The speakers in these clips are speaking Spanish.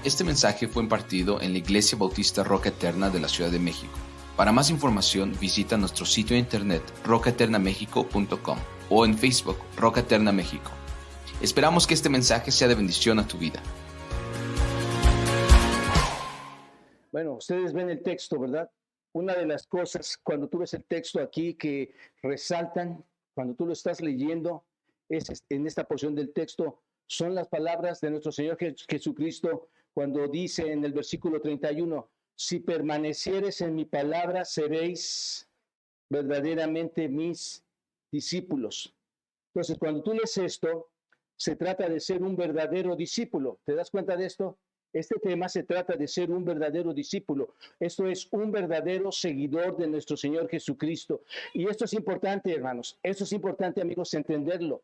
Este mensaje fue impartido en la Iglesia Bautista Roca Eterna de la Ciudad de México. Para más información, visita nuestro sitio de internet rocaeternamexico.com o en Facebook Roca Eterna México. Esperamos que este mensaje sea de bendición a tu vida. Bueno, ustedes ven el texto, ¿verdad? Una de las cosas, cuando tú ves el texto aquí, que resaltan, cuando tú lo estás leyendo, es en esta porción del texto, son las palabras de nuestro Señor Jesucristo, cuando dice en el versículo 31, si permanecieres en mi palabra, seréis verdaderamente mis discípulos. Entonces, cuando tú lees esto, se trata de ser un verdadero discípulo. ¿Te das cuenta de esto? Este tema se trata de ser un verdadero discípulo. Esto es un verdadero seguidor de nuestro Señor Jesucristo. Y esto es importante, hermanos. Esto es importante, amigos, entenderlo.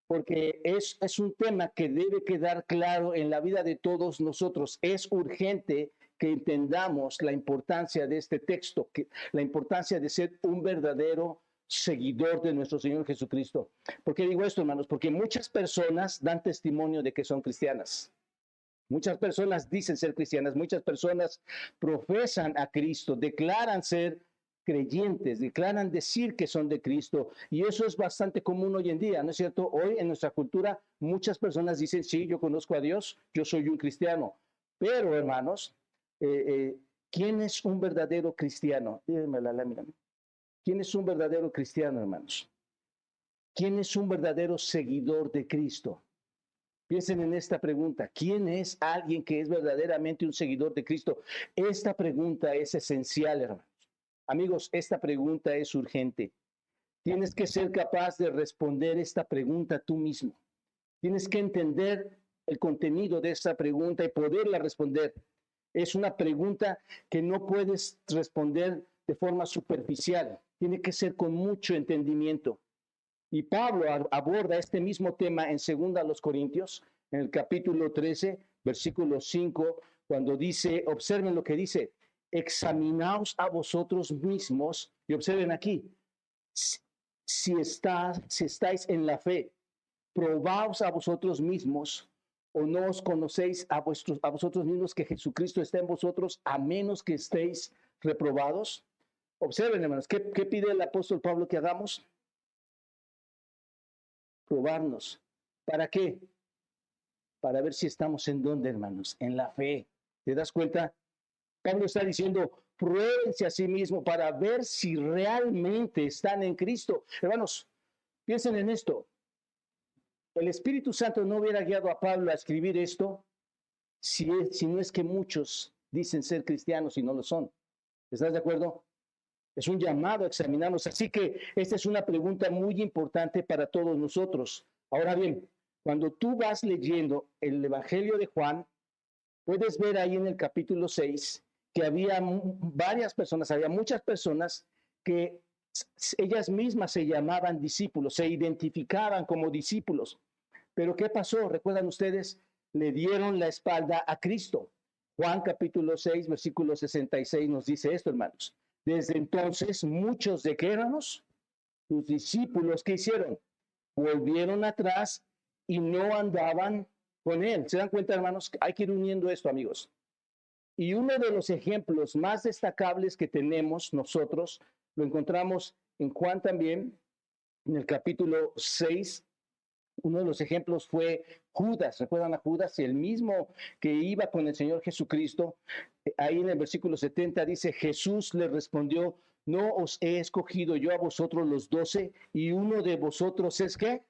Porque es un tema que debe quedar claro en la vida de todos nosotros. Es urgente que entendamos la importancia de este texto, la importancia de ser un verdadero seguidor de nuestro Señor Jesucristo. ¿Por qué digo esto, hermanos? Porque muchas personas dan testimonio de que son cristianas. Muchas personas dicen ser cristianas, muchas personas profesan a Cristo, declaran ser creyentes, declaran decir que son de Cristo, y eso es bastante común hoy en día, ¿no es cierto? Hoy en nuestra cultura muchas personas dicen, sí, yo conozco a Dios, yo soy un cristiano, pero hermanos, ¿quién es un verdadero cristiano? Díganme la lámina. ¿Quién es un verdadero cristiano, hermanos? ¿Quién es un verdadero seguidor de Cristo? Piensen en esta pregunta. ¿Quién es alguien que es verdaderamente un seguidor de Cristo? Esta pregunta es esencial, hermanos. Amigos, esta pregunta es urgente. Tienes que ser capaz de responder esta pregunta tú mismo. Tienes que entender el contenido de esta pregunta y poderla responder. Es una pregunta que no puedes responder de forma superficial. Tiene que ser con mucho entendimiento. Y Pablo aborda este mismo tema en 2 Corintios, en el capítulo 13, versículo 5, cuando dice, observen lo que dice, examinaos a vosotros mismos, y observen aquí, si estáis en la fe, probaos a vosotros mismos, o no os conocéis a vosotros mismos que Jesucristo está en vosotros, a menos que estéis reprobados. Observen, hermanos, ¿qué pide el apóstol Pablo que hagamos? Probarnos. ¿Para qué? Para ver si estamos en dónde, hermanos, en la fe. ¿Te das cuenta? Pablo está diciendo, pruébense a sí mismo para ver si realmente están en Cristo. Hermanos, piensen en esto. El Espíritu Santo no hubiera guiado a Pablo a escribir esto si no es que muchos dicen ser cristianos y no lo son. ¿Estás de acuerdo? Es un llamado a examinarnos. Así que esta es una pregunta muy importante para todos nosotros. Ahora bien, cuando tú vas leyendo el Evangelio de Juan, puedes ver ahí en el capítulo 6 que había había muchas personas que ellas mismas se llamaban discípulos, se identificaban como discípulos. Pero ¿qué pasó? ¿Recuerdan ustedes? Le dieron la espalda a Cristo. Juan capítulo 6, versículo 66 nos dice esto, hermanos. Desde entonces, muchos de que éramos, sus discípulos, ¿qué hicieron? Volvieron atrás y no andaban con él. ¿Se dan cuenta, hermanos? Hay que ir uniendo esto, amigos. Y uno de los ejemplos más destacables que tenemos nosotros, lo encontramos en Juan también, en el capítulo 6. Uno de los ejemplos fue Judas. ¿Recuerdan a Judas? El mismo que iba con el Señor Jesucristo. Ahí en el versículo 70 dice, Jesús le respondió, no os he escogido yo a vosotros los 12 y uno de vosotros es ¿qué?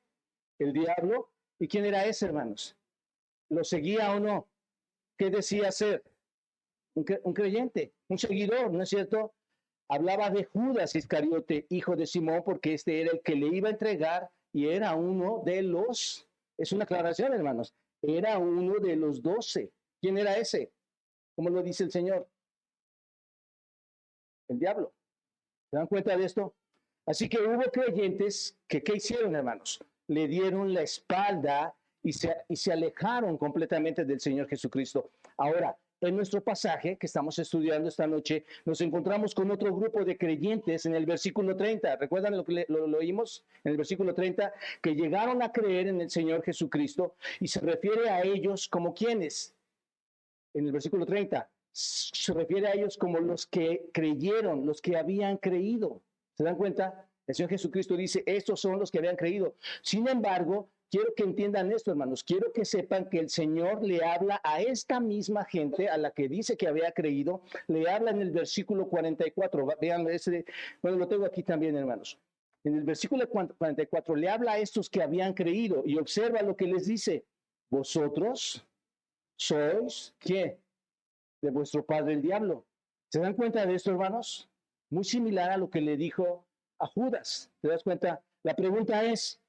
El diablo. ¿Y quién era ese, hermanos? ¿Lo seguía o no? ¿Qué decía ser? Un creyente, un seguidor, ¿no es cierto? Hablaba de Judas Iscariote, hijo de Simón, porque este era el que le iba a entregar y era uno de los, es una aclaración, hermanos, era uno de los 12. ¿Quién era ese? ¿Cómo lo dice el Señor? El diablo. ¿Se dan cuenta de esto? Así que hubo creyentes que, ¿qué hicieron, hermanos? Le dieron la espalda y se alejaron completamente del Señor Jesucristo. Ahora, en nuestro pasaje que estamos estudiando esta noche, nos encontramos con otro grupo de creyentes en el versículo 30. ¿Recuerdan lo que lo oímos en el versículo 30? Que llegaron a creer en el Señor Jesucristo y se refiere a ellos como quienes. en el versículo 30, se refiere a ellos como los que creyeron, los que habían creído. ¿Se dan cuenta? El Señor Jesucristo dice, estos son los que habían creído. Sin embargo, quiero que entiendan esto, hermanos. Quiero que sepan que el Señor le habla a esta misma gente, a la que dice que había creído, le habla en el versículo 44. Vean, bueno, lo tengo aquí también, hermanos. En el versículo 44 le habla a estos que habían creído y observa lo que les dice. Vosotros sois, ¿qué? De vuestro padre el diablo. ¿Se dan cuenta de esto, hermanos? Muy similar a lo que le dijo a Judas. ¿Te das cuenta? La pregunta es,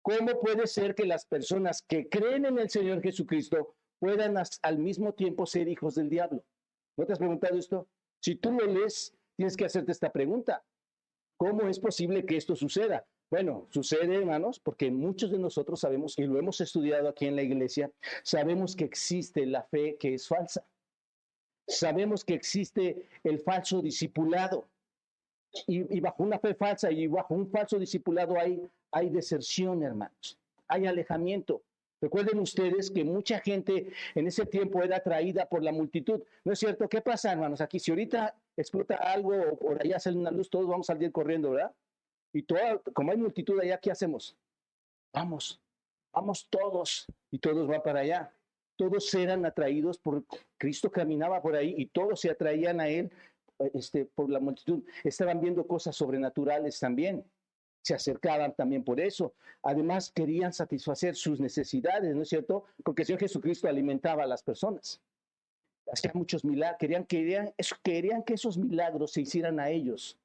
¿cómo puede ser que las personas que creen en el Señor Jesucristo puedan al mismo tiempo ser hijos del diablo? ¿No te has preguntado esto? Si tú lo lees, tienes que hacerte esta pregunta. ¿Cómo es posible que esto suceda? Bueno, sucede, hermanos, porque muchos de nosotros sabemos, y lo hemos estudiado aquí en la iglesia, sabemos que existe la fe que es falsa. Sabemos que existe el falso discipulado. Y bajo una fe falsa y bajo un falso discipulado hay deserción, hermanos. Hay alejamiento. Recuerden ustedes que mucha gente en ese tiempo era atraída por la multitud. ¿No es cierto? ¿Qué pasa, hermanos? Aquí, si ahorita explota algo o por allá sale una luz, todos vamos a salir corriendo, ¿verdad? Y como hay multitud allá, ¿qué hacemos? Vamos todos. Y todos van para allá. Todos eran atraídos por Cristo, caminaba por ahí y todos se atraían a él por la multitud. Estaban viendo cosas sobrenaturales también. Se acercaban también por eso. Además, querían satisfacer sus necesidades, ¿no es cierto? Porque el Señor Jesucristo alimentaba a las personas. Hacía muchos milagros. Querían que esos milagros se hicieran a ellos,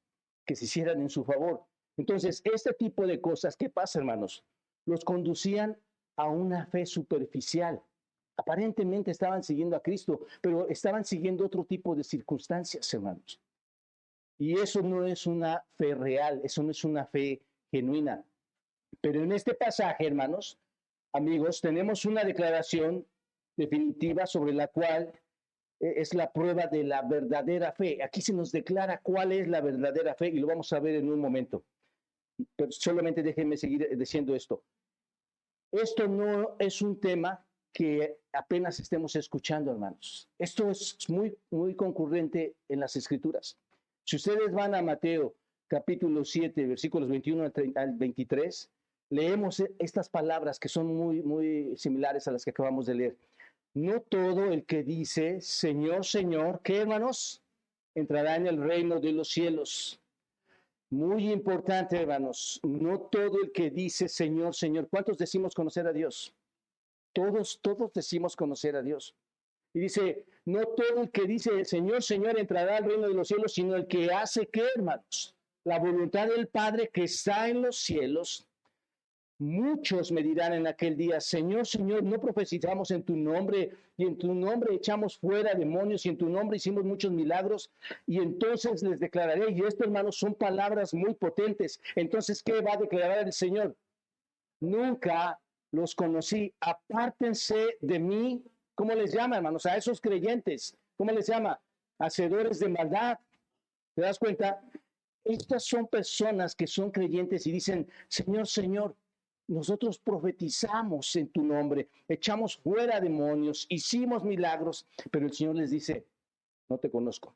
que se hicieran en su favor. Entonces, este tipo de cosas, ¿qué pasa, hermanos? Los conducían a una fe superficial. Aparentemente estaban siguiendo a Cristo, pero estaban siguiendo otro tipo de circunstancias, hermanos. Y eso no es una fe real, eso no es una fe genuina. Pero en este pasaje, hermanos, amigos, tenemos una declaración definitiva sobre la cual es la prueba de la verdadera fe. Aquí se nos declara cuál es la verdadera fe y lo vamos a ver en un momento. Pero solamente déjenme seguir diciendo esto. Esto no es un tema que apenas estemos escuchando, hermanos. Esto es muy, muy concurrente en las Escrituras. Si ustedes van a Mateo capítulo 7, versículos 21 al 23, leemos estas palabras que son muy, muy similares a las que acabamos de leer. No todo el que dice, Señor, Señor, ¿qué, hermanos? Entrará en el reino de los cielos. Muy importante, hermanos. No todo el que dice, Señor, Señor. ¿Cuántos decimos conocer a Dios? Todos decimos conocer a Dios. Y dice, no todo el que dice, Señor, Señor, entrará al reino de los cielos, sino el que hace, ¿qué, hermanos? La voluntad del Padre que está en los cielos. Muchos me dirán en aquel día, Señor, Señor, no profetizamos en tu nombre, y en tu nombre echamos fuera demonios, y en tu nombre hicimos muchos milagros, y entonces les declararé, y esto, hermanos, son palabras muy potentes. Entonces, ¿qué va a declarar el Señor? Nunca los conocí, apártense de mí. ¿Cómo les llama, hermanos? A esos creyentes, ¿cómo les llama? Hacedores de maldad. ¿Te das cuenta? Estas son personas que son creyentes y dicen, Señor, Señor, nosotros profetizamos en tu nombre, echamos fuera demonios, hicimos milagros, pero el Señor les dice, no te conozco,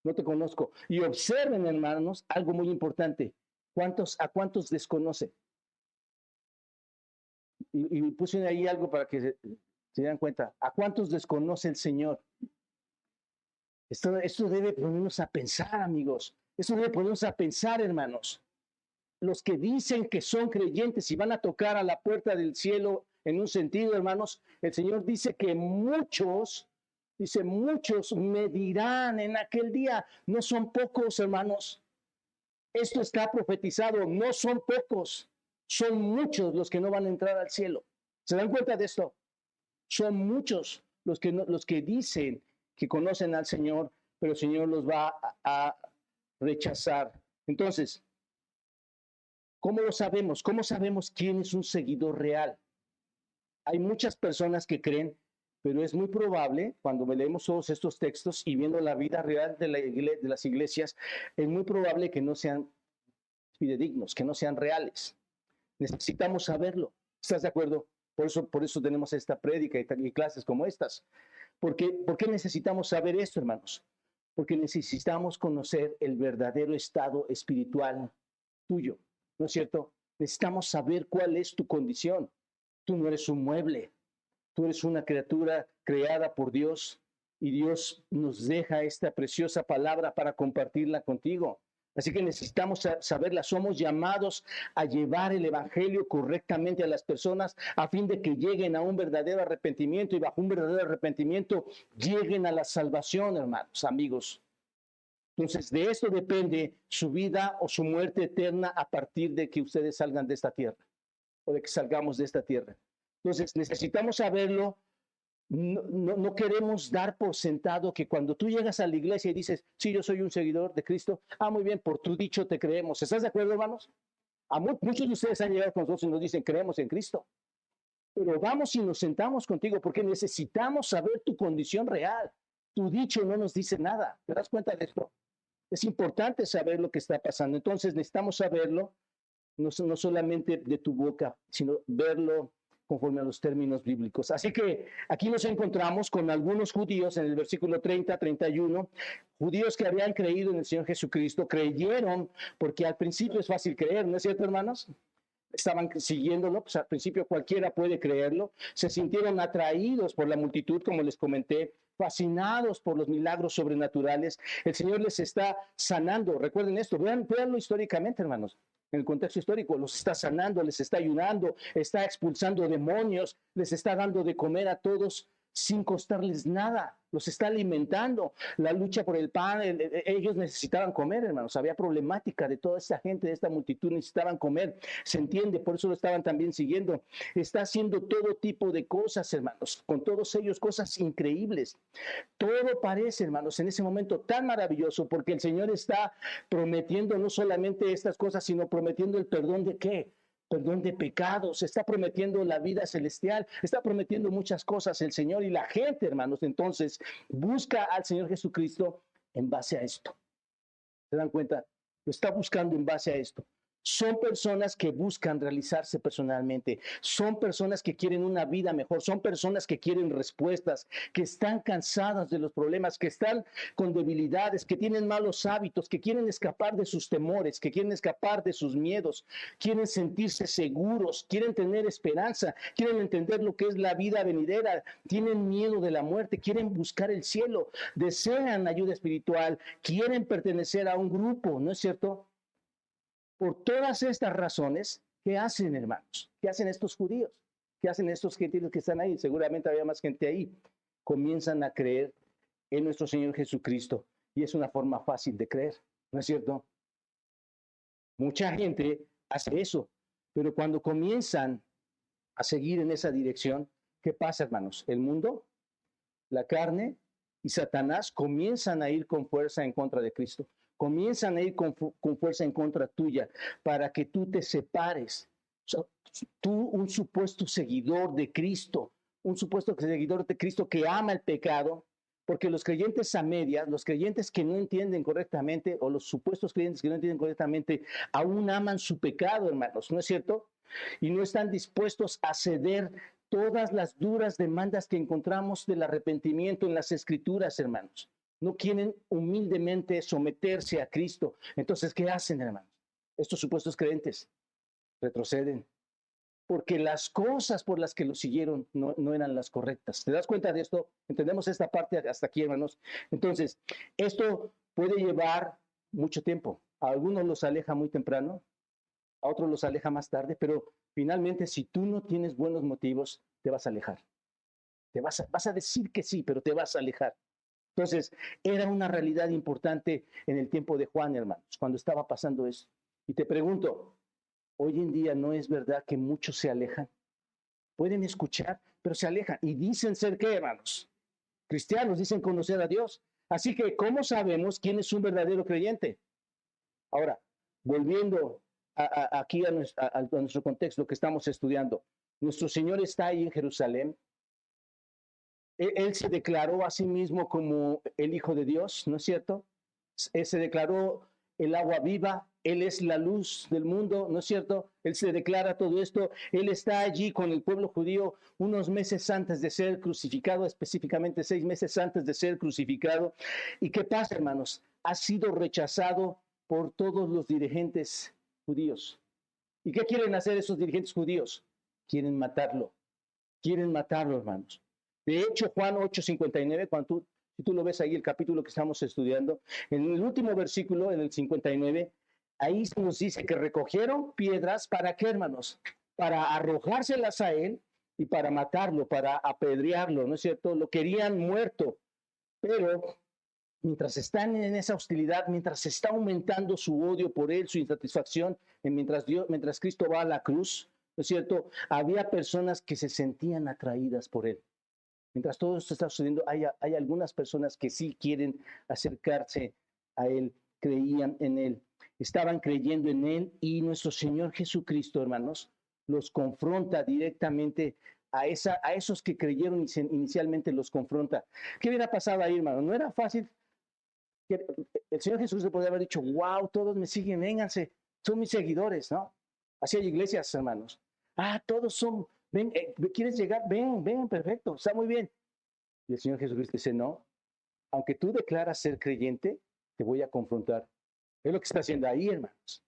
no te conozco. Y observen, hermanos, algo muy importante. ¿A cuántos desconoce? Y puse ahí algo para que se den cuenta. ¿A cuántos desconoce el Señor? Esto debe ponernos a pensar, amigos. Esto debe ponernos a pensar, hermanos. Los que dicen que son creyentes y van a tocar a la puerta del cielo en un sentido, hermanos, el Señor dice que muchos me dirán en aquel día. No son pocos, hermanos. Esto está profetizado, no son pocos. Son muchos los que no van a entrar al cielo. ¿Se dan cuenta de esto? Son muchos los que dicen que conocen al Señor, pero el Señor los va a rechazar. Entonces, ¿cómo lo sabemos? ¿Cómo sabemos quién es un seguidor real? Hay muchas personas que creen, pero es muy probable, cuando leemos todos estos textos y viendo la vida real de las iglesias, es muy probable que no sean fidedignos, que no sean reales. Necesitamos saberlo. ¿Estás de acuerdo? Por eso tenemos esta prédica y clases como estas. ¿Por qué necesitamos saber esto, hermanos? Porque necesitamos conocer el verdadero estado espiritual tuyo, ¿no es cierto? Necesitamos saber cuál es tu condición. Tú no eres un mueble, tú eres una criatura creada por Dios y Dios nos deja esta preciosa palabra para compartirla contigo. Así que necesitamos saberla. Somos llamados a llevar el evangelio correctamente a las personas a fin de que lleguen a un verdadero arrepentimiento y bajo un verdadero arrepentimiento lleguen a la salvación, hermanos, amigos. Entonces, de esto depende su vida o su muerte eterna a partir de que ustedes salgan de esta tierra o de que salgamos de esta tierra. Entonces, necesitamos saberlo. No queremos dar por sentado que cuando tú llegas a la iglesia y dices, sí, yo soy un seguidor de Cristo, muy bien, por tu dicho te creemos. ¿Estás de acuerdo, hermanos? Muchos de ustedes han llegado con nosotros y nos dicen, creemos en Cristo. Pero vamos y nos sentamos contigo porque necesitamos saber tu condición real. Tu dicho no nos dice nada. ¿Te das cuenta de esto? Es importante saber lo que está pasando. Entonces necesitamos saberlo, no solamente de tu boca, sino verlo conforme a los términos bíblicos. Así que aquí nos encontramos con algunos judíos en el versículo 30, 31, judíos que habían creído en el Señor Jesucristo, creyeron, porque al principio es fácil creer, ¿no es cierto, hermanos? Estaban siguiéndolo, pues al principio cualquiera puede creerlo, se sintieron atraídos por la multitud, como les comenté, fascinados por los milagros sobrenaturales. El Señor les está sanando, recuerden esto, véanlo históricamente, hermanos. En el contexto histórico, los está sanando, les está ayudando, está expulsando demonios, les está dando de comer a todos sin costarles nada, los está alimentando. La lucha por el pan, ellos necesitaban comer, hermanos, había problemática de toda esta gente, de esta multitud, necesitaban comer, se entiende, por eso lo estaban también siguiendo. Está haciendo todo tipo de cosas, hermanos, con todos ellos cosas increíbles. Todo parece, hermanos, en ese momento tan maravilloso, porque el Señor está prometiendo no solamente estas cosas, sino prometiendo el perdón de ¿qué? Perdón de pecados, está prometiendo la vida celestial, está prometiendo muchas cosas el Señor y la gente, hermanos, entonces busca al Señor Jesucristo en base a esto. ¿Se dan cuenta? Lo está buscando en base a esto. Son personas que buscan realizarse personalmente, son personas que quieren una vida mejor, son personas que quieren respuestas, que están cansadas de los problemas, que están con debilidades, que tienen malos hábitos, que quieren escapar de sus temores, que quieren escapar de sus miedos, quieren sentirse seguros, quieren tener esperanza, quieren entender lo que es la vida venidera, tienen miedo de la muerte, quieren buscar el cielo, desean ayuda espiritual, quieren pertenecer a un grupo, ¿no es cierto? Por todas estas razones, ¿qué hacen, hermanos? ¿Qué hacen estos judíos? ¿Qué hacen estos gentiles que están ahí? Seguramente había más gente ahí. Comienzan a creer en nuestro Señor Jesucristo. Y es una forma fácil de creer, ¿no es cierto? Mucha gente hace eso, pero cuando comienzan a seguir en esa dirección, ¿qué pasa, hermanos? El mundo, la carne y Satanás comienzan a ir con fuerza en contra de Cristo. Comienzan a ir con fuerza en contra tuya para que tú te separes. O sea, tú, un supuesto seguidor de Cristo, un supuesto seguidor de Cristo que ama el pecado, porque los creyentes a medias, los creyentes que no entienden correctamente, o los supuestos creyentes que no entienden correctamente, aún aman su pecado, hermanos, ¿no es cierto? Y no están dispuestos a ceder todas las duras demandas que encontramos del arrepentimiento en las Escrituras, hermanos. No quieren humildemente someterse a Cristo. Entonces, ¿qué hacen, hermanos? Estos supuestos creyentes retroceden, porque las cosas por las que lo siguieron no eran las correctas. ¿Te das cuenta de esto? ¿Entendemos esta parte hasta aquí, hermanos? Entonces, esto puede llevar mucho tiempo. A algunos los aleja muy temprano, a otros los aleja más tarde, pero finalmente, si tú no tienes buenos motivos, te vas a alejar. Vas a decir que sí, pero te vas a alejar. Entonces, era una realidad importante en el tiempo de Juan, hermanos, cuando estaba pasando eso. Y te pregunto, hoy en día no es verdad que muchos se alejan. Pueden escuchar, pero se alejan. Y dicen ser ¿qué, hermanos? Cristianos, dicen conocer a Dios. Así que, ¿cómo sabemos quién es un verdadero creyente? Ahora, volviendo aquí a nuestro contexto que estamos estudiando. Nuestro Señor está ahí en Jerusalén. Él se declaró a sí mismo como el Hijo de Dios, ¿no es cierto? Él se declaró el agua viva, Él es la luz del mundo, ¿no es cierto? Él se declara todo esto, Él está allí con el pueblo judío unos meses antes de ser crucificado, específicamente 6 meses antes de ser crucificado. ¿Y qué pasa, hermanos? Ha sido rechazado por todos los dirigentes judíos. ¿Y qué quieren hacer esos dirigentes judíos? Quieren matarlo, hermanos. De hecho, Juan 8:59, si tú lo ves ahí, el capítulo que estamos estudiando, en el último versículo, en el 59, ahí se nos dice que recogieron piedras, ¿para qué, hermanos? Para arrojárselas a él y para matarlo, para apedrearlo, ¿no es cierto? Lo querían muerto, pero mientras están en esa hostilidad, mientras está aumentando su odio por él, su insatisfacción, mientras Cristo va a la cruz, ¿no es cierto? Había personas que se sentían atraídas por él. Mientras todo esto está sucediendo, hay algunas personas que sí quieren acercarse a él, creían en él, estaban creyendo en él, y nuestro Señor Jesucristo, hermanos, los confronta directamente a esos que creyeron y inicialmente los confronta. ¿Qué hubiera pasado ahí, hermano? No era fácil. El Señor Jesús le podría haber dicho, wow, todos me siguen, vénganse, son mis seguidores, ¿no? Así hay iglesias, hermanos. Todos son, ven, ¿quieres llegar? Ven, perfecto, está muy bien. Y el Señor Jesucristo dice, no, aunque tú declaras ser creyente, te voy a confrontar. Es lo que está haciendo ahí, hermanos.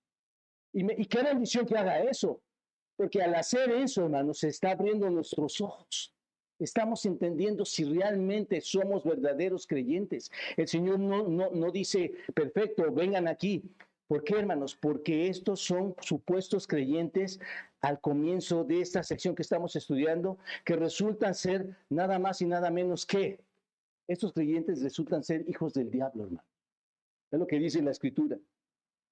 Y qué bendición que haga eso, porque al hacer eso, hermanos, se está abriendo nuestros ojos. Estamos entendiendo si realmente somos verdaderos creyentes. El Señor no dice, perfecto, vengan aquí. ¿Por qué, hermanos? Porque estos son supuestos creyentes al comienzo de esta sección que estamos estudiando, que resultan ser nada más y nada menos que, estos creyentes resultan ser hijos del diablo, hermano. Es lo que dice la Escritura.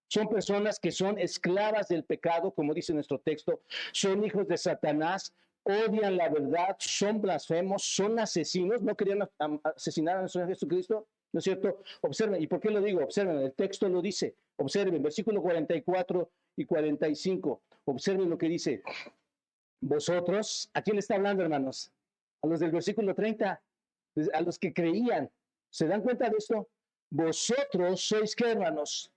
Son personas que son esclavas del pecado, como dice nuestro texto, son hijos de Satanás, odian la verdad, son blasfemos, son asesinos, no querían asesinar a nuestro Señor Jesucristo, ¿no es cierto? Observen, ¿y por qué lo digo? Observen, el texto lo dice, observen, versículo 44 y 45, observen lo que dice. Vosotros, ¿a quién le está hablando, hermanos? A los del versículo 30, a los que creían. ¿Se dan cuenta de esto? Vosotros sois, ¿qué, hermanos?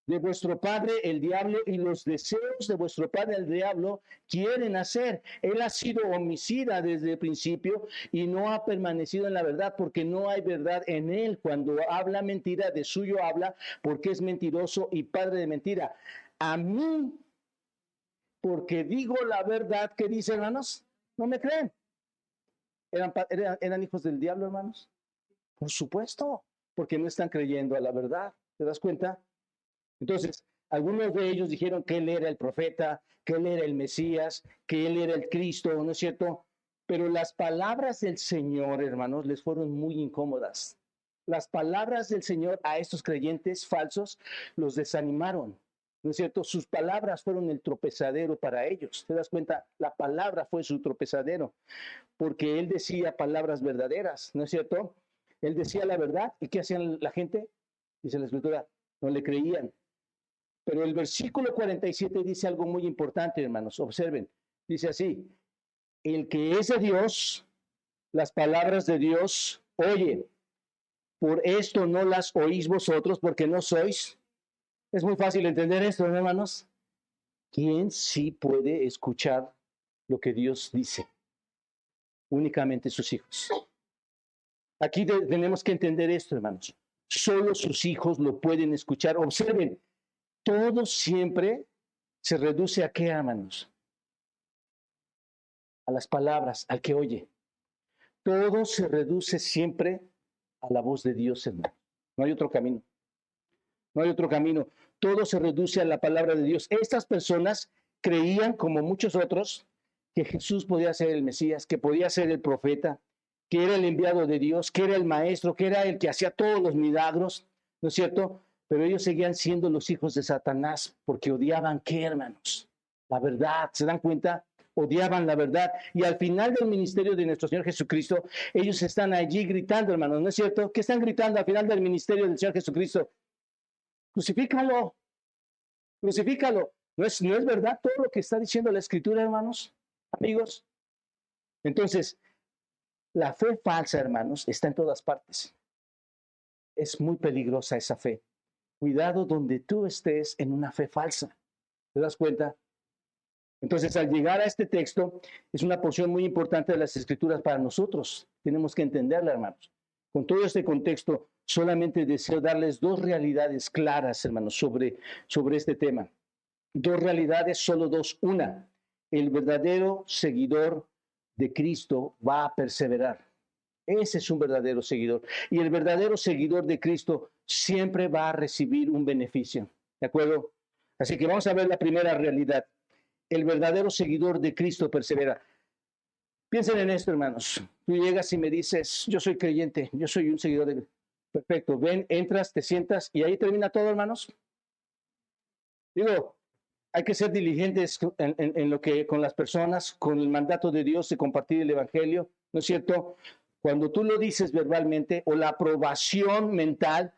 De vuestro padre el diablo, y los deseos de vuestro padre el diablo quieren hacer. Él ha sido homicida desde el principio y no ha permanecido en la verdad, porque no hay verdad en él. Cuando habla mentira, de suyo habla, porque es mentiroso y padre de mentira. A mí, porque digo la verdad, ¿qué dice, hermanos? No me creen. ¿Eran hijos del diablo, hermanos? Por supuesto, porque no están creyendo a la verdad. ¿Te das cuenta? Entonces, algunos de ellos dijeron que él era el profeta, que él era el Mesías, que él era el Cristo, ¿no es cierto? Pero las palabras del Señor, hermanos, les fueron muy incómodas. Las palabras del Señor a estos creyentes falsos los desanimaron, ¿no es cierto? Sus palabras fueron el tropezadero para ellos. ¿Te das cuenta? La palabra fue su tropezadero, porque él decía palabras verdaderas, ¿no es cierto? Él decía la verdad, ¿y qué hacían la gente? Dice la Escritura, no le creían. Pero el versículo 47 dice algo muy importante, hermanos. Observen. Dice así: el que es de Dios, las palabras de Dios oye. Por esto no las oís vosotros, porque no sois. Es muy fácil entender esto, ¿no, hermanos? ¿Quién sí puede escuchar lo que Dios dice? Únicamente sus hijos. Aquí tenemos que entender esto, hermanos. Solo sus hijos lo pueden escuchar. Observen. Todo siempre se reduce a qué, hermanos? A las palabras, al que oye. Todo se reduce siempre a la voz de Dios, hermano. No hay otro camino. No hay otro camino. Todo se reduce a la palabra de Dios. Estas personas creían, como muchos otros, que Jesús podía ser el Mesías, que podía ser el profeta, que era el enviado de Dios, que era el maestro, que era el que hacía todos los milagros, ¿no es cierto? Pero ellos seguían siendo los hijos de Satanás porque odiaban, ¿qué, hermanos? La verdad, ¿se dan cuenta? Odiaban la verdad. Y al final del ministerio de nuestro Señor Jesucristo, ellos están allí gritando, hermanos, ¿no es cierto? ¿Qué están gritando al final del ministerio del Señor Jesucristo? Crucifícalo, crucifícalo. ¿No es verdad todo lo que está diciendo la Escritura, hermanos, amigos? Entonces, la fe falsa, hermanos, está en todas partes. Es muy peligrosa esa fe. Cuidado donde tú estés en una fe falsa. ¿Te das cuenta? Entonces, al llegar a este texto, es una porción muy importante de las Escrituras para nosotros. Tenemos que entenderla, hermanos. Con todo este contexto, solamente deseo darles dos realidades claras, hermanos, sobre este tema. Dos realidades, solo dos. Una, el verdadero seguidor de Cristo va a perseverar. Ese es un verdadero seguidor. Y el verdadero seguidor de Cristo siempre va a recibir un beneficio. ¿De acuerdo? Así que vamos a ver la primera realidad. El verdadero seguidor de Cristo persevera. Piensen en esto, hermanos. Tú llegas y me dices, yo soy creyente, yo soy un seguidor de... Perfecto, ven, entras, te sientas y ahí termina todo, hermanos. Digo, hay que ser diligentes en lo que con las personas, con el mandato de Dios de compartir el evangelio, ¿no es cierto? Cuando tú lo dices verbalmente o la aprobación mental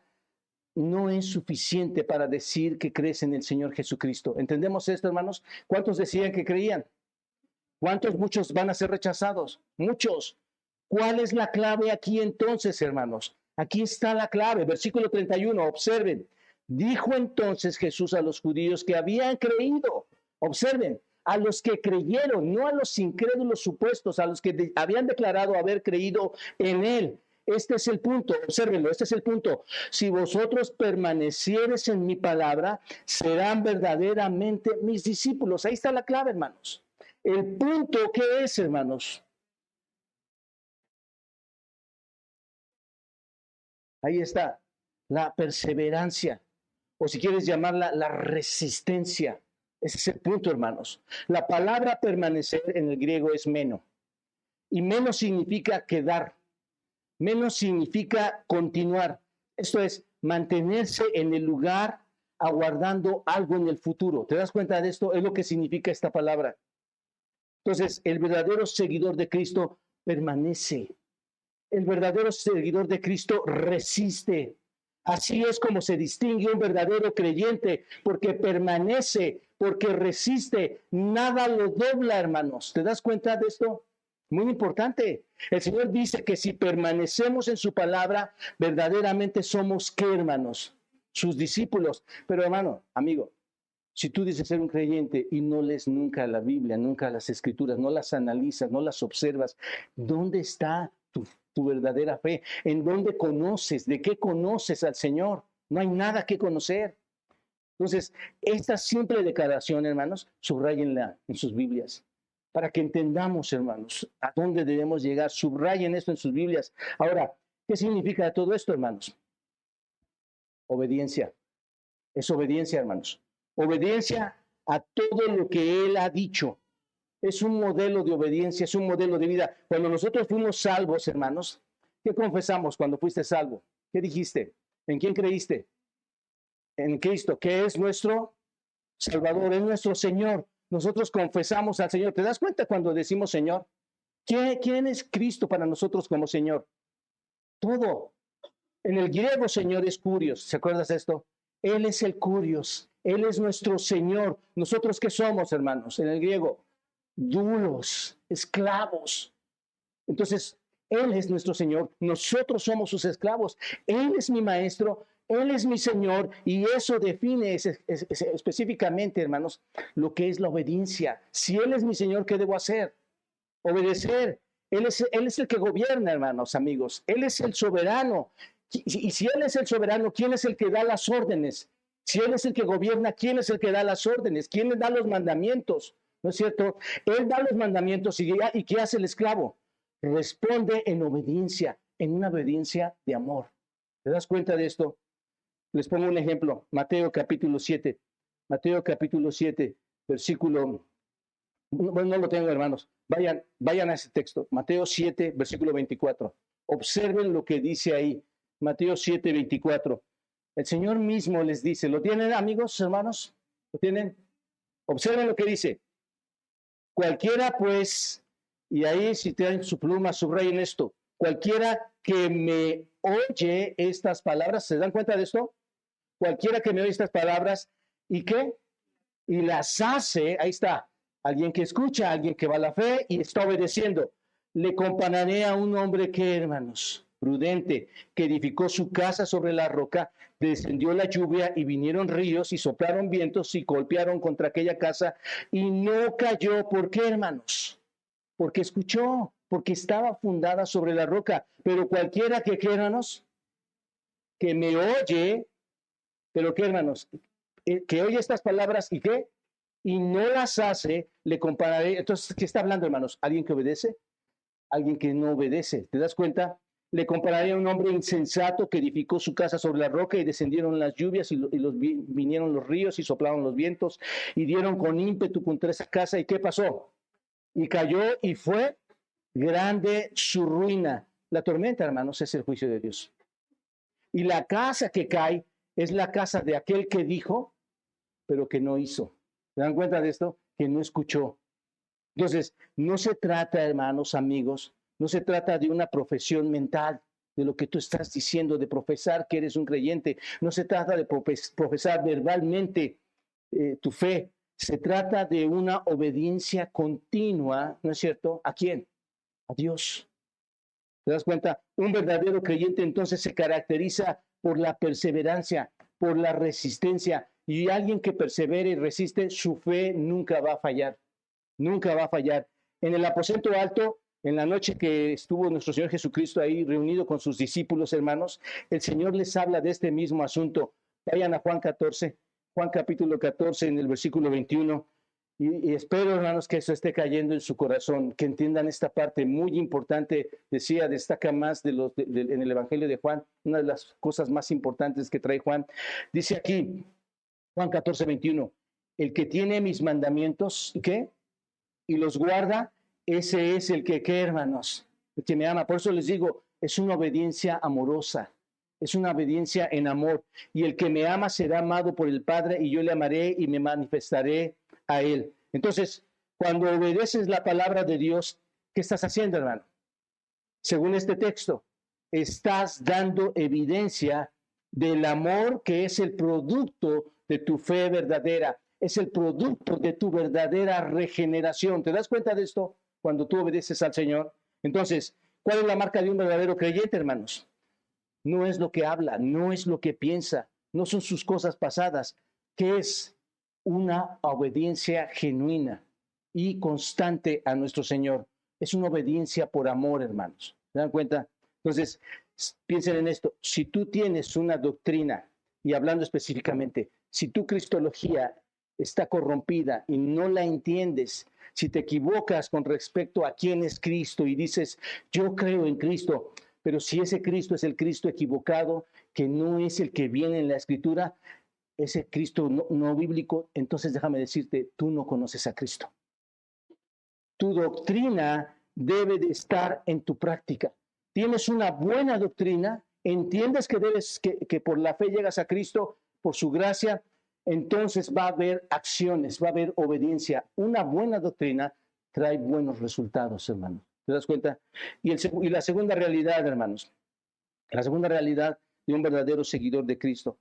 no es suficiente para decir que crees en el Señor Jesucristo. ¿Entendemos esto, hermanos? ¿Cuántos decían que creían? ¿Cuántos? Muchos van a ser rechazados. Muchos. ¿Cuál es la clave aquí entonces, hermanos? Aquí está la clave. Versículo 31, observen. Dijo entonces Jesús a los judíos que habían creído. Observen, a los que creyeron, no a los incrédulos supuestos, a los que habían declarado haber creído en él. Este es el punto, obsérvenlo, este es el punto. Si vosotros permaneciereis en mi palabra, serán verdaderamente mis discípulos. Ahí está la clave, hermanos. El punto, ¿qué es, hermanos? Ahí está, la perseverancia, o si quieres llamarla la resistencia. Ese es el punto, hermanos. La palabra permanecer en el griego es meno, y meno significa quedar, meno significa continuar. Esto es mantenerse en el lugar aguardando algo en el futuro. ¿Te das cuenta de esto? Es lo que significa esta palabra. Entonces, el verdadero seguidor de Cristo permanece. El verdadero seguidor de Cristo resiste. Así es como se distingue un verdadero creyente, porque permanece, porque resiste. Nada lo dobla, hermanos. ¿Te das cuenta de esto? Muy importante. El Señor dice que si permanecemos en su palabra, verdaderamente somos, ¿qué, hermanos? Sus discípulos. Pero, hermano, amigo, si tú dices ser un creyente y no lees nunca la Biblia, nunca las Escrituras, no las analizas, no las observas, ¿dónde está tu verdadera fe? ¿En dónde conoces? ¿De qué conoces al Señor? No hay nada que conocer. Entonces, esta simple declaración, hermanos, subrayenla en sus Biblias, para que entendamos, hermanos, a dónde debemos llegar. Subrayen esto en sus Biblias. Ahora, ¿qué significa todo esto, hermanos? Obediencia. Es obediencia, hermanos. Obediencia a todo lo que Él ha dicho. Es un modelo de obediencia, es un modelo de vida. Cuando nosotros fuimos salvos, hermanos, ¿qué confesamos cuando fuiste salvo? ¿Qué dijiste? ¿En quién creíste? En Cristo, que es nuestro Salvador, es nuestro Señor. Nosotros confesamos al Señor. ¿Te das cuenta cuando decimos Señor? ¿Quién es Cristo para nosotros como Señor? Todo. En el griego Señor es Kurios. ¿Se acuerdas de esto? Él es el Kurios. Él es nuestro Señor. ¿Nosotros qué somos, hermanos? En el griego, dulos, esclavos. Entonces, Él es nuestro Señor. Nosotros somos sus esclavos. Él es mi maestro. Él es mi Señor. Y eso define específicamente, hermanos, lo que es la obediencia. Si Él es mi Señor, ¿qué debo hacer? Obedecer. Él es el que gobierna, hermanos, amigos. Él es el soberano. Y si Él es el soberano, ¿quién es el que da las órdenes? Si Él es el que gobierna, ¿quién es el que da las órdenes? ¿Quién le da los mandamientos? ¿No es cierto? Él da los mandamientos y ¿qué hace el esclavo? Responde en obediencia, en una obediencia de amor. ¿Te das cuenta de esto? Les pongo un ejemplo. Mateo capítulo 7. Mateo capítulo 7, versículo... Bueno, no lo tengo, hermanos. Vayan a ese texto. Mateo 7, versículo 24. Observen lo que dice ahí. Mateo 7, 24. El Señor mismo les dice, ¿lo tienen, amigos, hermanos? ¿Lo tienen? Observen lo que dice. Cualquiera, pues, y ahí si tienen su pluma, subrayen esto. Cualquiera que me oye estas palabras, ¿se dan cuenta de esto? Cualquiera que me oye estas palabras, ¿y qué? Y las hace, ahí está. Alguien que escucha, alguien que va a la fe y está obedeciendo. Le compararé a un hombre que, hermanos, prudente, que edificó su casa sobre la roca, descendió la lluvia y vinieron ríos y soplaron vientos y golpearon contra aquella casa y no cayó. ¿Por qué, hermanos? Porque escuchó, porque estaba fundada sobre la roca. Pero cualquiera que, ¿qué, hermanos? Que me oye, pero ¿qué, hermanos? Que oye estas palabras y ¿qué? Y no las hace, le compararé. Entonces, ¿qué está hablando, hermanos? ¿Alguien que obedece? ¿Alguien que no obedece? ¿Te das cuenta? Le compararé a un hombre insensato que edificó su casa sobre la roca y descendieron las lluvias y vinieron los ríos y soplaron los vientos y dieron con ímpetu contra esa casa. ¿Y qué pasó? Y cayó y fue grande su ruina. La tormenta, hermanos, es el juicio de Dios. Y la casa que cae es la casa de aquel que dijo, pero que no hizo. ¿Se dan cuenta de esto? Que no escuchó. Entonces, no se trata, hermanos, amigos, no se trata de una profesión mental, de lo que tú estás diciendo, de profesar que eres un creyente. No se trata de profesar verbalmente tu fe. Se trata de una obediencia continua, ¿no es cierto? ¿A quién? A Dios. ¿Te das cuenta? Un verdadero creyente entonces se caracteriza por la perseverancia, por la resistencia. Y alguien que persevere y resiste, su fe nunca va a fallar. Nunca va a fallar. En el aposento alto, en la noche que estuvo nuestro Señor Jesucristo ahí reunido con sus discípulos, hermanos, el Señor les habla de este mismo asunto. Vayan a Juan 14, Juan capítulo 14, en el versículo 21. Y espero, hermanos, que eso esté cayendo en su corazón, que entiendan esta parte muy importante. Decía, destaca más en el Evangelio de Juan, una de las cosas más importantes que trae Juan. Dice aquí, Juan 14, 21, el que tiene mis mandamientos, ¿qué? Y los guarda, ese es el que, ¿qué, hermanos? El que me ama. Por eso les digo, es una obediencia amorosa, es una obediencia en amor. Y el que me ama será amado por el Padre, y yo le amaré y me manifestaré a él. Entonces, cuando obedeces la palabra de Dios, ¿qué estás haciendo, hermano? Según este texto, estás dando evidencia del amor que es el producto de tu fe verdadera, es el producto de tu verdadera regeneración. ¿Te das cuenta de esto cuando tú obedeces al Señor? Entonces, ¿cuál es la marca de un verdadero creyente, hermanos? No es lo que habla, no es lo que piensa, no son sus cosas pasadas, que es una obediencia genuina y constante a nuestro Señor. Es una obediencia por amor, hermanos. ¿Se dan cuenta? Entonces, piensen en esto. Si tú tienes una doctrina, y hablando específicamente, si tu cristología está corrompida y no la entiendes, si te equivocas con respecto a quién es Cristo y dices, yo creo en Cristo, pero si ese Cristo es el Cristo equivocado, que no es el que viene en la Escritura, ese Cristo no bíblico, entonces déjame decirte, tú no conoces a Cristo. Tu doctrina debe de estar en tu práctica. Tienes una buena doctrina, entiendes que por la fe llegas a Cristo, por su gracia, entonces va a haber acciones, va a haber obediencia. Una buena doctrina trae buenos resultados, hermanos. ¿Te das cuenta? Y la segunda realidad, hermanos, la segunda realidad de un verdadero seguidor de Cristo.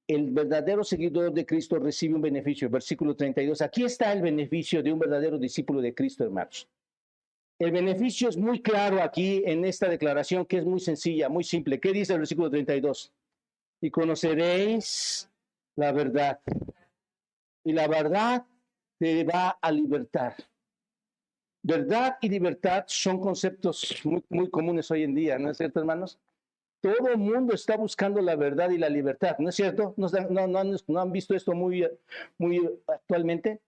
El verdadero seguidor de Cristo recibe un beneficio. Versículo 32. Aquí está el beneficio de un verdadero discípulo de Cristo, hermanos. El beneficio es muy claro aquí en esta declaración, que es muy sencilla, muy simple. ¿Qué dice el versículo 32? Y conoceréis la verdad. Y la verdad te va a libertar. Verdad y libertad son conceptos muy comunes hoy en día, ¿no es cierto, hermanos? Todo el mundo está buscando la verdad y la libertad, ¿no es cierto? ¿No han visto esto muy actualmente?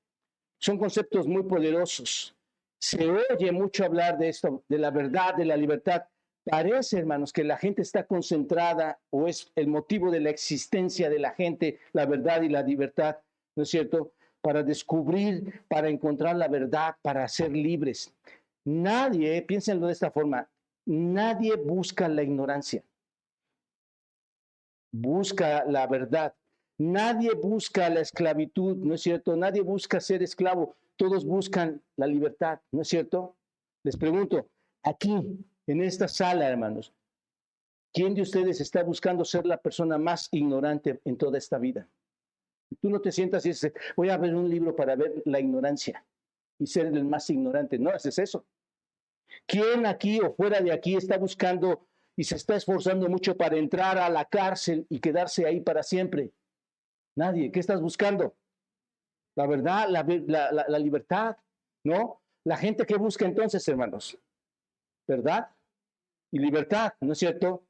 Son conceptos muy poderosos. Se oye mucho hablar de esto, de la verdad, de la libertad. Parece, hermanos, que la gente está concentrada o es el motivo de la existencia de la gente, la verdad y la libertad, ¿no es cierto? Para descubrir, para encontrar la verdad, para ser libres. Nadie, piénsenlo de esta forma, nadie busca la ignorancia. Busca la verdad. Nadie busca la esclavitud, ¿no es cierto? Nadie busca ser esclavo. Todos buscan la libertad, ¿no es cierto? Les pregunto, aquí, en esta sala, hermanos, ¿quién de ustedes está buscando ser la persona más ignorante en toda esta vida? Tú no te sientas y dices, voy a ver un libro para ver la ignorancia y ser el más ignorante. No haces eso. ¿Quién aquí o fuera de aquí está buscando y se está esforzando mucho para entrar a la cárcel y quedarse ahí para siempre? Nadie. ¿Qué estás buscando? La verdad, la libertad, ¿no? La gente que busca entonces, hermanos, verdad y libertad, ¿no es cierto?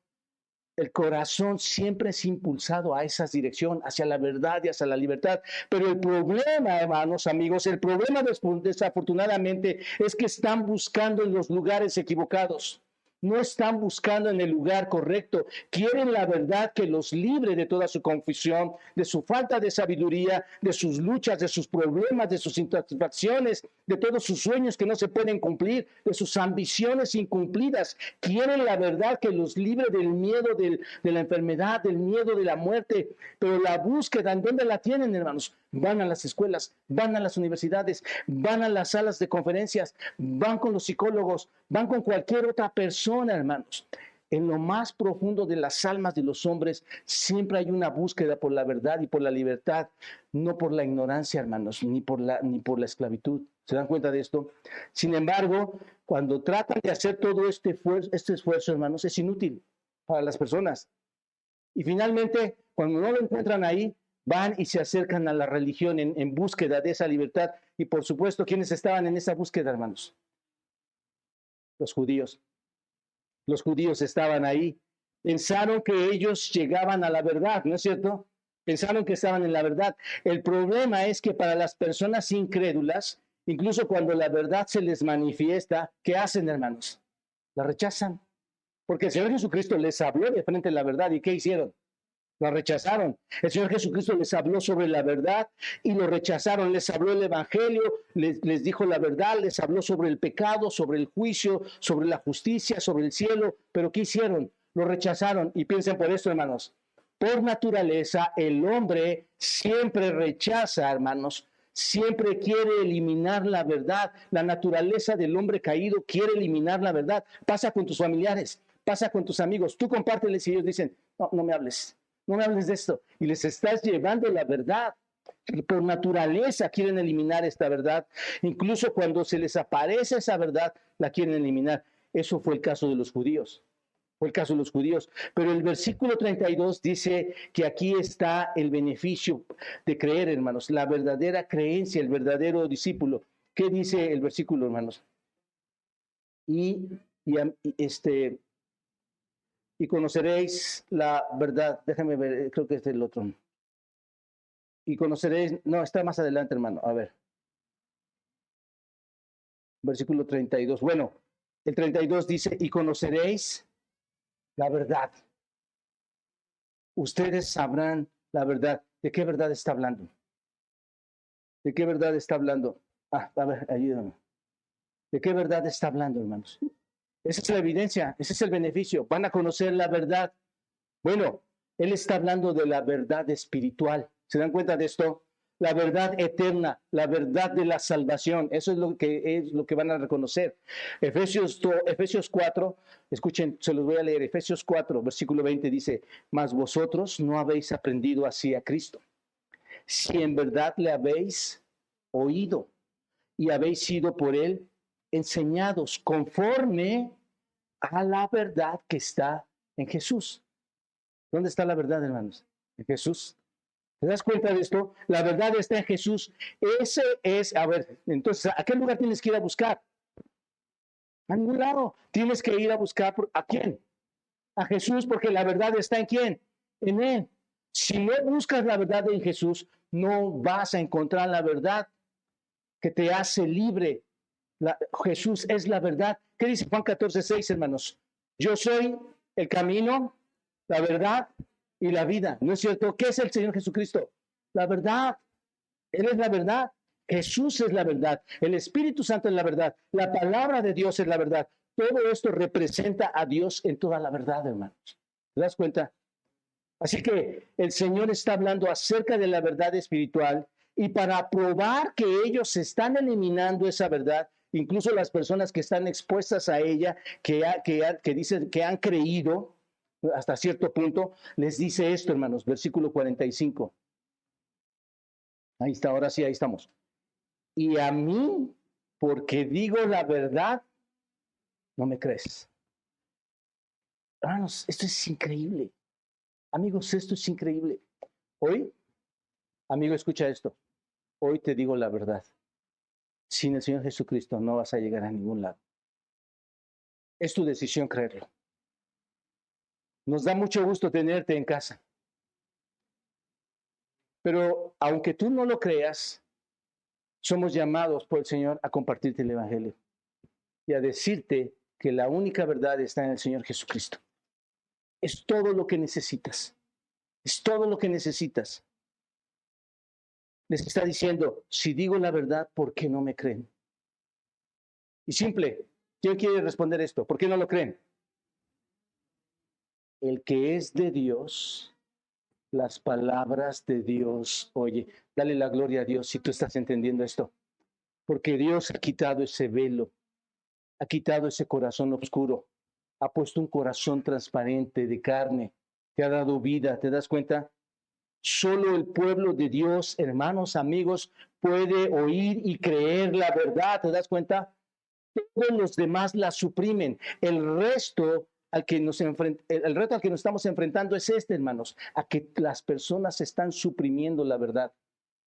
El corazón siempre es impulsado a esa dirección, hacia la verdad y hacia la libertad. Pero el problema, hermanos, amigos, el problema desafortunadamente es que están buscando en los lugares equivocados. No están buscando en el lugar correcto. Quieren la verdad que los libre de toda su confusión, de su falta de sabiduría, de sus luchas, de sus problemas, de sus insatisfacciones, de todos sus sueños que no se pueden cumplir, de sus ambiciones incumplidas. Quieren la verdad que los libre del miedo de la enfermedad, del miedo de la muerte. Pero la búsqueda, ¿en dónde la tienen, hermanos? Van a las escuelas, van a las universidades, van a las salas de conferencias, van con los psicólogos, van con cualquier otra persona, hermanos. En lo más profundo de las almas de los hombres siempre hay una búsqueda por la verdad y por la libertad, no por la ignorancia, hermanos, ni por la esclavitud. ¿Se dan cuenta de esto? Sin embargo, cuando tratan de hacer todo este esfuerzo, hermanos, es inútil para las personas. Y finalmente, cuando no lo encuentran ahí, van y se acercan a la religión en búsqueda de esa libertad. Y por supuesto, ¿quiénes estaban en esa búsqueda, hermanos? Los judíos. Los judíos estaban ahí. Pensaron que ellos llegaban a la verdad, ¿no es cierto? Pensaron que estaban en la verdad. El problema es que para las personas incrédulas, incluso cuando la verdad se les manifiesta, ¿qué hacen, hermanos? La rechazan. Porque el Señor Jesucristo les habló de frente a la verdad. ¿Y qué hicieron? La rechazaron. El Señor Jesucristo les habló sobre la verdad y lo rechazaron. Les habló el Evangelio, les dijo la verdad, les habló sobre el pecado, sobre el juicio, sobre la justicia, sobre el cielo. Pero ¿qué hicieron? Lo rechazaron. Y piensen por esto, hermanos. Por naturaleza, el hombre siempre rechaza, hermanos. Siempre quiere eliminar la verdad. La naturaleza del hombre caído quiere eliminar la verdad. Pasa con tus familiares, pasa con tus amigos. Tú compárteles y ellos dicen, no, no me hables. No me hables de esto. Y les estás llevando la verdad. Por naturaleza quieren eliminar esta verdad. Incluso cuando se les aparece esa verdad, la quieren eliminar. Eso fue el caso de los judíos. Fue el caso de los judíos. Pero el versículo 32 dice que aquí está el beneficio de creer, hermanos. La verdadera creencia, el verdadero discípulo. ¿Qué dice el versículo, hermanos? Y conoceréis la verdad. Déjame ver, creo que este es el otro. Y conoceréis, no, está más adelante, hermano. A ver. Versículo 32. Bueno, el 32 dice, y conoceréis la verdad. Ustedes sabrán la verdad. ¿De qué verdad está hablando? ¿De qué verdad está hablando? A ver, ayúdame. ¿De qué verdad está hablando, hermanos? Esa es la evidencia, ese es el beneficio. Van a conocer la verdad. Bueno, él está hablando de la verdad espiritual. ¿Se dan cuenta de esto? La verdad eterna, la verdad de la salvación. Eso es lo que van a reconocer. Efesios 4, escuchen, se los voy a leer. Efesios 4, versículo 20 dice, mas vosotros no habéis aprendido así a Cristo. Si en verdad le habéis oído y habéis sido por él enseñados conforme a la verdad que está en Jesús. ¿Dónde está la verdad, hermanos? En Jesús. ¿Te das cuenta de esto? La verdad está en Jesús. Ese es, a ver, entonces, ¿a qué lugar tienes que ir a buscar? A ningún lado. Tienes que ir a buscar, ¿a quién? A Jesús, porque la verdad está en quién? En Él. Si no buscas la verdad en Jesús, no vas a encontrar la verdad que te hace libre. Jesús es la verdad. ¿Qué dice Juan 14:6, hermanos? Yo soy el camino, la verdad y la vida. ¿No es cierto? ¿Qué es el Señor Jesucristo? La verdad. Él es la verdad. Jesús es la verdad. El Espíritu Santo es la verdad. La palabra de Dios es la verdad. Todo esto representa a Dios en toda la verdad, hermanos. ¿Te das cuenta? Así que el Señor está hablando acerca de la verdad espiritual y para probar que ellos están eliminando esa verdad, incluso las personas que están expuestas a ella, que dicen que han creído hasta cierto punto, les dice esto, hermanos, versículo 45. Ahí está, ahora sí, ahí estamos. Y a mí, porque digo la verdad, no me crees. Hermanos, esto es increíble. Amigos, esto es increíble. Hoy, amigo, escucha esto. Hoy te digo la verdad. Sin el Señor Jesucristo no vas a llegar a ningún lado. Es tu decisión creerlo. Nos da mucho gusto tenerte en casa. Pero aunque tú no lo creas, somos llamados por el Señor a compartirte el Evangelio y a decirte que la única verdad está en el Señor Jesucristo. Es todo lo que necesitas. Es todo lo que necesitas. Les está diciendo, si digo la verdad, ¿por qué no me creen? Y simple, ¿quién quiere responder esto? ¿Por qué no lo creen? El que es de Dios, las palabras de Dios oye. Dale la gloria a Dios si tú estás entendiendo esto. Porque Dios ha quitado ese velo, ha quitado ese corazón oscuro, ha puesto un corazón transparente de carne, te ha dado vida, ¿te das cuenta? Solo el pueblo de Dios, hermanos, amigos, puede oír y creer la verdad, ¿te das cuenta? Todos los demás la suprimen. El resto el reto al que nos estamos enfrentando es este, hermanos, a que las personas están suprimiendo la verdad.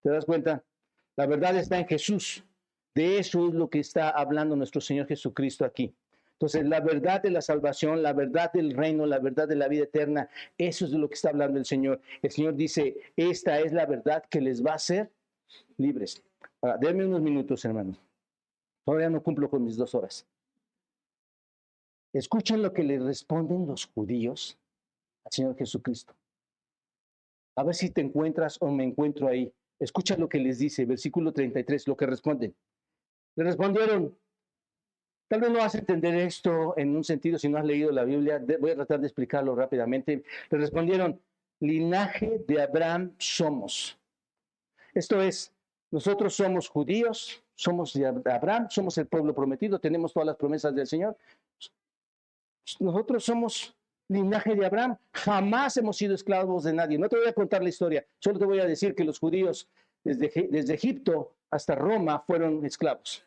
¿Te das cuenta? La verdad está en Jesús. De eso es lo que está hablando nuestro Señor Jesucristo aquí. Entonces, la verdad de la salvación, la verdad del reino, la verdad de la vida eterna, eso es de lo que está hablando el Señor. El Señor dice, esta es la verdad que les va a hacer libres. Ahora, denme unos minutos, hermanos. Todavía no cumplo con mis 2 horas. Escuchen lo que le responden los judíos al Señor Jesucristo. A ver si te encuentras o me encuentro ahí. Escucha lo que les dice, versículo 33, lo que responden. Le respondieron, tal vez no vas a entender esto en un sentido si no has leído la Biblia, voy a tratar de explicarlo rápidamente. Le respondieron, linaje de Abraham somos. Esto es, nosotros somos judíos, somos de Abraham, somos el pueblo prometido, tenemos todas las promesas del Señor. Nosotros somos linaje de Abraham, jamás hemos sido esclavos de nadie. No te voy a contar la historia, solo te voy a decir que los judíos desde Egipto hasta Roma fueron esclavos.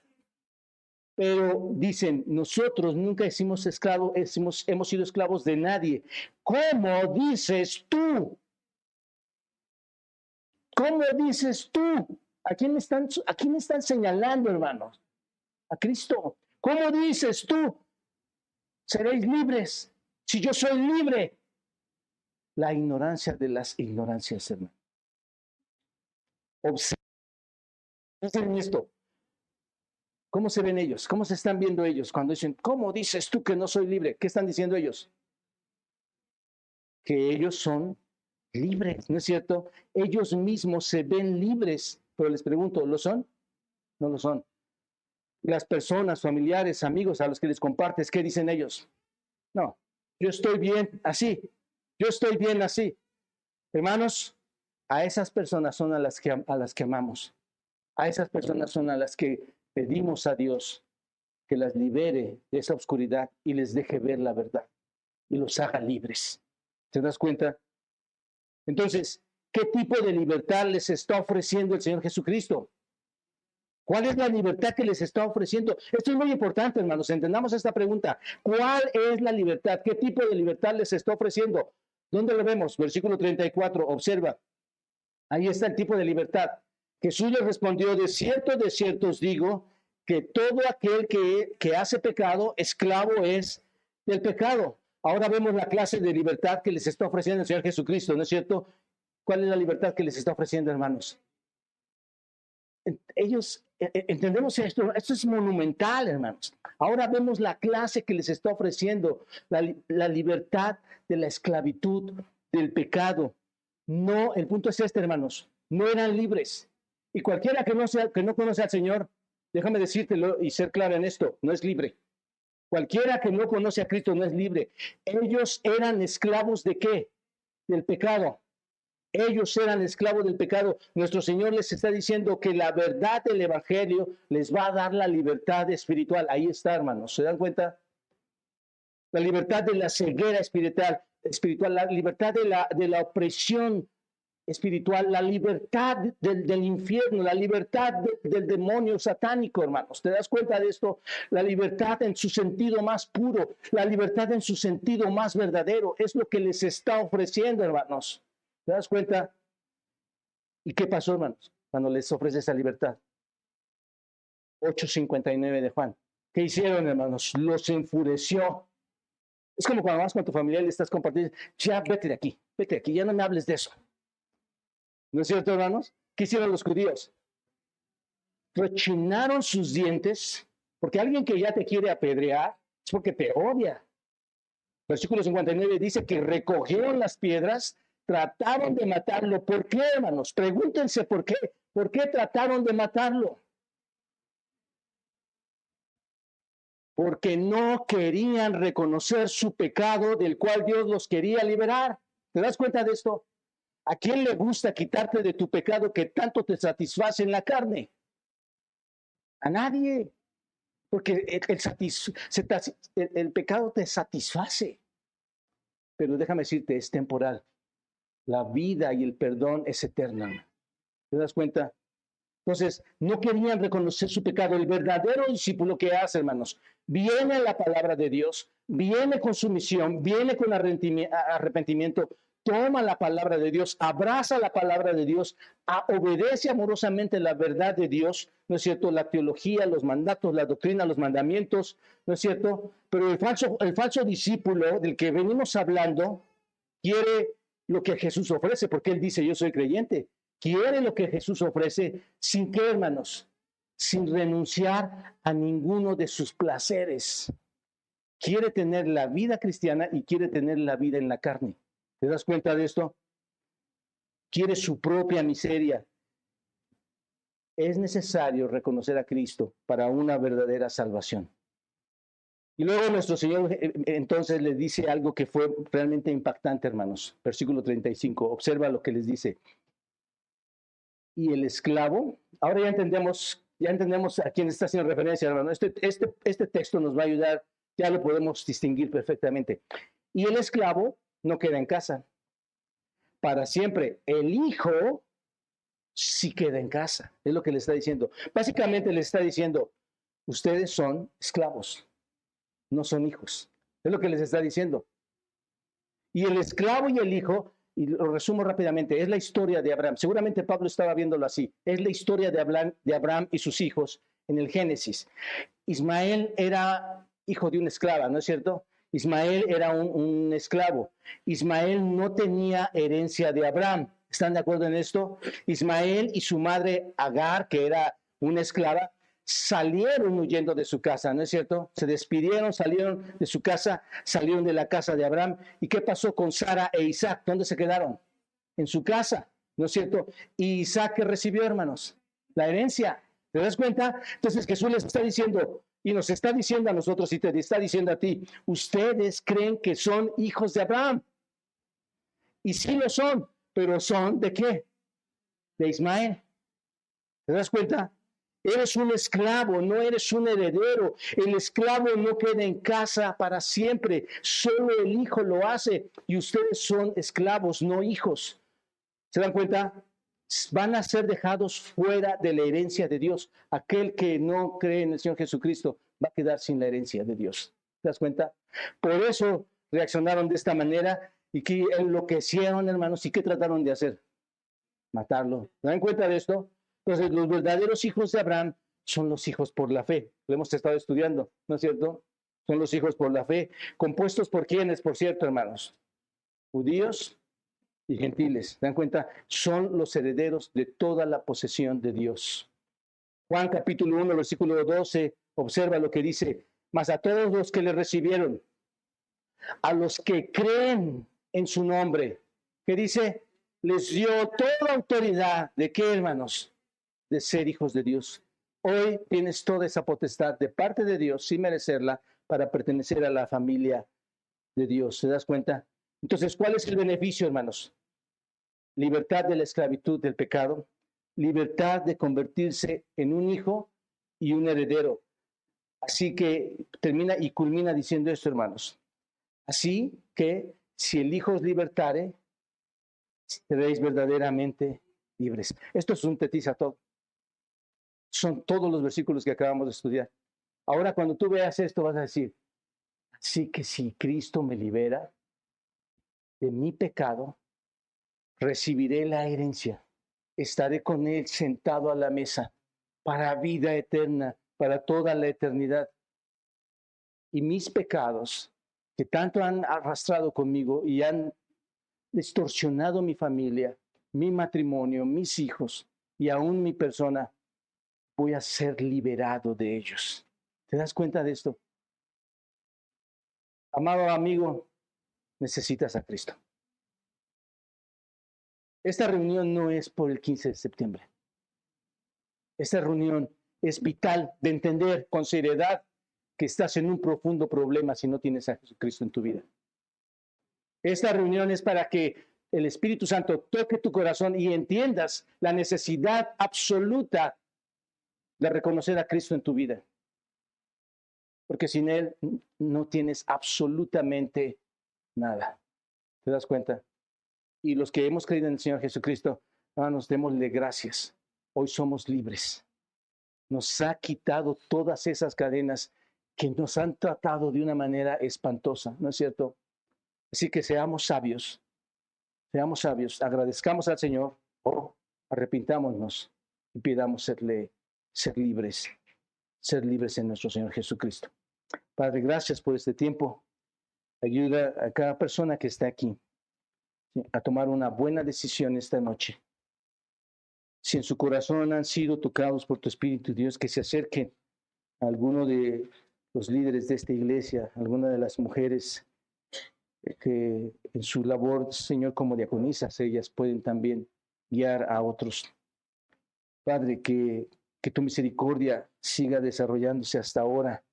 Pero dicen, nosotros nunca hemos sido esclavos de nadie. ¿Cómo dices tú? ¿Cómo dices tú? ¿A quién están señalando, hermanos? A Cristo. ¿Cómo dices tú? Seréis libres. Si yo soy libre. La ignorancia de las ignorancias, hermano. Observen esto. ¿Cómo se ven ellos? ¿Cómo se están viendo ellos cuando dicen, ¿cómo dices tú que no soy libre? ¿Qué están diciendo ellos? Que ellos son libres, ¿no es cierto? Ellos mismos se ven libres, pero les pregunto, ¿lo son? No lo son. Las personas, familiares, amigos a los que les compartes, ¿qué dicen ellos? No, yo estoy bien así, yo estoy bien así. Hermanos, a esas personas son a las que amamos, a esas personas son a las que pedimos a Dios que las libere de esa oscuridad y les deje ver la verdad y los haga libres. ¿Te das cuenta? Entonces, ¿qué tipo de libertad les está ofreciendo el Señor Jesucristo? ¿Cuál es la libertad que les está ofreciendo? Esto es muy importante, hermanos. Entendamos esta pregunta. ¿Cuál es la libertad? ¿Qué tipo de libertad les está ofreciendo? ¿Dónde lo vemos? Versículo 34. Observa. Ahí está el tipo de libertad. Jesús les respondió, de cierto os digo, que todo aquel que hace pecado, esclavo es del pecado. Ahora vemos la clase de libertad que les está ofreciendo el Señor Jesucristo, ¿no es cierto? ¿Cuál es la libertad que les está ofreciendo, hermanos? Ellos, entendemos esto es monumental, hermanos. Ahora vemos la clase que les está ofreciendo, la libertad de la esclavitud, del pecado. No, el punto es este, hermanos, no eran libres. Y cualquiera que no conoce al Señor, déjame decírtelo y ser claro en esto, no es libre. Cualquiera que no conoce a Cristo no es libre. Ellos eran esclavos ¿de qué? Del pecado. Ellos eran esclavos del pecado. Nuestro Señor les está diciendo que la verdad del Evangelio les va a dar la libertad espiritual. Ahí está, hermanos. ¿Se dan cuenta? La libertad de la ceguera espiritual, la libertad de la opresión espiritual, la libertad del infierno, la libertad del demonio satánico, hermanos. ¿Te das cuenta de esto? La libertad en su sentido más puro, la libertad en su sentido más verdadero, es lo que les está ofreciendo, hermanos. ¿Te das cuenta? ¿Y qué pasó, hermanos, cuando les ofrece esa libertad? 8:59 de Juan. ¿Qué hicieron, hermanos? Los enfureció. Es como cuando vas con tu familia y le estás compartiendo, ya vete de aquí, ya no me hables de eso. ¿No es cierto, hermanos? ¿Qué hicieron los judíos? Rechinaron sus dientes, porque alguien que ya te quiere apedrear es porque te odia. Versículo 59 dice que recogieron las piedras, trataron de matarlo. ¿Por qué, hermanos? Pregúntense por qué. ¿Por qué trataron de matarlo? Porque no querían reconocer su pecado del cual Dios los quería liberar. ¿Te das cuenta de esto? ¿A quién le gusta quitarte de tu pecado que tanto te satisface en la carne? A nadie. Porque el pecado te satisface. Pero déjame decirte, es temporal. La vida y el perdón es eterno. ¿Te das cuenta? Entonces, no querían reconocer su pecado. El verdadero discípulo, ¿qué hace, hermanos? Viene a la palabra de Dios, viene con sumisión, viene con arrepentimiento, toma la palabra de Dios, abraza la palabra de Dios, obedece amorosamente la verdad de Dios, ¿no es cierto? La teología, los mandatos, la doctrina, los mandamientos, ¿no es cierto? Pero el falso discípulo del que venimos hablando quiere lo que Jesús ofrece, porque él dice, yo soy creyente. Quiere lo que Jesús ofrece, ¿sin qué, hermanos? Sin renunciar a ninguno de sus placeres. Quiere tener la vida cristiana y quiere tener la vida en la carne. ¿Te das cuenta de esto? Quiere su propia miseria. Es necesario reconocer a Cristo para una verdadera salvación. Y luego nuestro Señor entonces les dice algo que fue realmente impactante, hermanos. Versículo 35. Observa lo que les dice. Y el esclavo, ahora ya entendemos a quién está haciendo referencia, hermano. Este texto nos va a ayudar, ya lo podemos distinguir perfectamente. Y el esclavo no queda en casa para siempre. El hijo sí queda en casa, es lo que le está diciendo. Básicamente le está diciendo, ustedes son esclavos, no son hijos. Es lo que les está diciendo. Y el esclavo y el hijo, y lo resumo rápidamente, es la historia de Abraham. Seguramente Pablo estaba viéndolo así. Es la historia de Abraham y sus hijos en el Génesis. Ismael era hijo de una esclava, ¿no es cierto? Ismael era un esclavo. Ismael no tenía herencia de Abraham. ¿Están de acuerdo en esto? Ismael y su madre Agar, que era una esclava, salieron huyendo de su casa, ¿no es cierto? Se despidieron, salieron de su casa, salieron de la casa de Abraham. ¿Y qué pasó con Sara e Isaac? ¿Dónde se quedaron? En su casa, ¿no es cierto? Y Isaac, ¿qué recibió, hermanos? La herencia. ¿Te das cuenta? Entonces Jesús les está diciendo, y nos está diciendo a nosotros, y te está diciendo a ti, ustedes creen que son hijos de Abraham. Y sí lo son, pero ¿son de qué? De Ismael. ¿Te das cuenta? Eres un esclavo, no eres un heredero. El esclavo no queda en casa para siempre. Solo el hijo lo hace. Y ustedes son esclavos, no hijos. ¿Se dan cuenta? Van a ser dejados fuera de la herencia de Dios. Aquel que no cree en el Señor Jesucristo va a quedar sin la herencia de Dios. ¿Te das cuenta? Por eso reaccionaron de esta manera y que enloquecieron, hermanos. ¿Y qué trataron de hacer? Matarlo. ¿Se dan cuenta de esto? Entonces, los verdaderos hijos de Abraham son los hijos por la fe. Lo hemos estado estudiando, ¿no es cierto? Son los hijos por la fe. ¿Compuestos por quiénes, por cierto, hermanos? Judíos y gentiles. ¿Se dan cuenta? Son los herederos de toda la posesión de Dios. Juan capítulo 1, versículo 12, observa lo que dice. Mas a todos los que le recibieron, a los que creen en su nombre, ¿qué dice? Les dio toda autoridad. ¿De qué, hermanos? De ser hijos de Dios. Hoy tienes toda esa potestad de parte de Dios, sin merecerla, para pertenecer a la familia de Dios. ¿Se das cuenta? Entonces, ¿cuál es el beneficio, hermanos? Libertad de la esclavitud del pecado, libertad de convertirse en un hijo y un heredero. Así que termina y culmina diciendo esto, hermanos. Así que si el hijo os libertare, seréis verdaderamente libres. Esto sintetiza todo. Son todos los versículos que acabamos de estudiar. Ahora, cuando tú veas esto, vas a decir, así que si Cristo me libera de mi pecado, recibiré la herencia. Estaré con Él sentado a la mesa para vida eterna, para toda la eternidad. Y mis pecados, que tanto han arrastrado conmigo y han distorsionado mi familia, mi matrimonio, mis hijos y aún mi persona, voy a ser liberado de ellos. ¿Te das cuenta de esto? Amado amigo, necesitas a Cristo. Esta reunión no es por el 15 de septiembre. Esta reunión es vital de entender con seriedad que estás en un profundo problema si no tienes a Jesucristo en tu vida. Esta reunión es para que el Espíritu Santo toque tu corazón y entiendas la necesidad absoluta de reconocer a Cristo en tu vida. Porque sin Él no tienes absolutamente nada. ¿Te das cuenta? Y los que hemos creído en el Señor Jesucristo, hermanos, démosle gracias. Hoy somos libres. Nos ha quitado todas esas cadenas que nos han tratado de una manera espantosa, ¿no es cierto? Así que seamos sabios, agradezcamos al Señor, arrepintámonos y pidamos ser libres en nuestro Señor Jesucristo. Padre, gracias por este tiempo. Ayuda a cada persona que está aquí a tomar una buena decisión esta noche. Si en su corazón han sido tocados por tu Espíritu, Dios, que se acerquen a alguno de los líderes de esta iglesia, alguna de las mujeres que en su labor, Señor, como diaconisas, ellas pueden también guiar a otros. Padre, que tu misericordia siga desarrollándose hasta ahora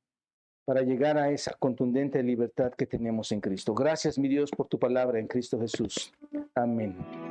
para llegar a esa contundente libertad que tenemos en Cristo. Gracias, mi Dios, por tu palabra en Cristo Jesús. Amén.